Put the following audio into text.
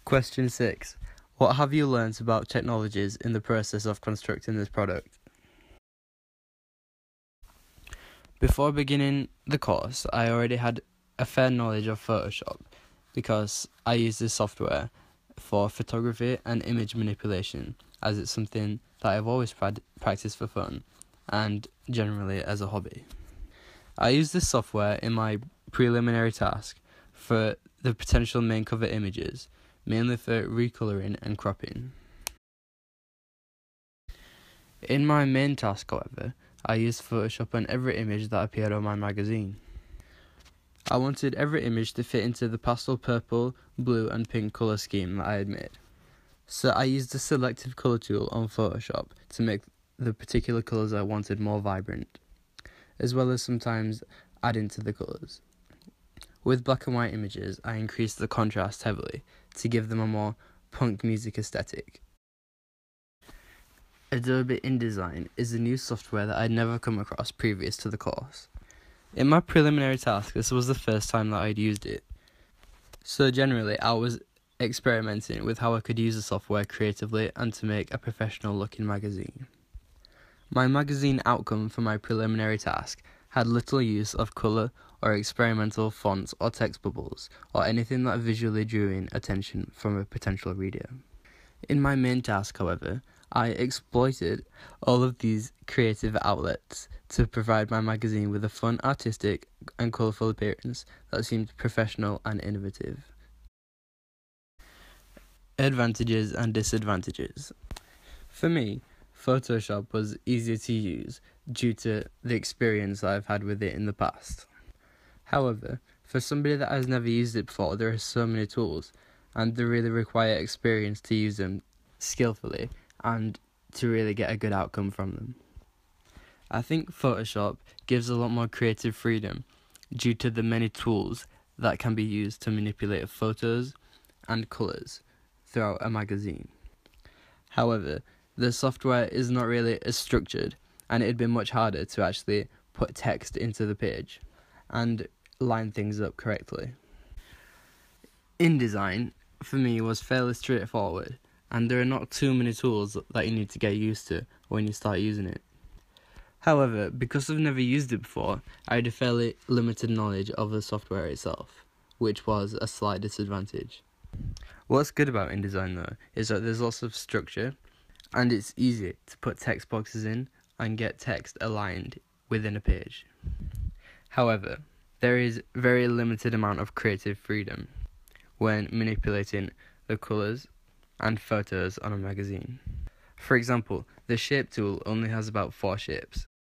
Question 6. What have you learnt about technologies in the process of constructing this product? Before beginning the course, I already had a fair knowledge of Photoshop because I use this software for photography and image manipulation, as it's something that I've always practiced for fun and generally as a hobby. I use this software in my preliminary task for the potential main cover images, mainly for recoloring and cropping. In my main task, however, I used Photoshop on every image that appeared on my magazine. I wanted every image to fit into the pastel purple, blue and pink colour scheme that I had made. So I used the selective colour tool on Photoshop to make the particular colours I wanted more vibrant, as well as sometimes adding to the colours. With black and white images, I increased the contrast heavily to give them a more punk music aesthetic. Adobe InDesign is a new software that I'd never come across previous to the course. In my preliminary task, this was the first time that I'd used it. So generally, I was experimenting with how I could use the software creatively and to make a professional looking magazine. My magazine outcome for my preliminary task had little use of colour or experimental fonts or text bubbles or anything that visually drew in attention from a potential reader. In my main task, however, I exploited all of these creative outlets to provide my magazine with a fun, artistic and colourful appearance that seemed professional and innovative. Advantages and disadvantages. For me, Photoshop was easier to use due to the experience I've had with it in the past. However, for somebody that has never used it before, there are so many tools and they really require experience to use them skillfully and to really get a good outcome from them. I think Photoshop gives a lot more creative freedom due to the many tools that can be used to manipulate photos and colours throughout a magazine. However, the software is not really as structured and it'd be much harder to actually put text into the page and line things up correctly. InDesign, for me, was fairly straightforward and there are not too many tools that you need to get used to when you start using it. However, because I've never used it before, I had a fairly limited knowledge of the software itself, which was a slight disadvantage. What's good about InDesign though is that there's lots of structure and it's easy to put text boxes in and get text aligned within a page. However, there is very limited amount of creative freedom when manipulating the colours and photos on a magazine. For example, the shape tool only has about 4 shapes,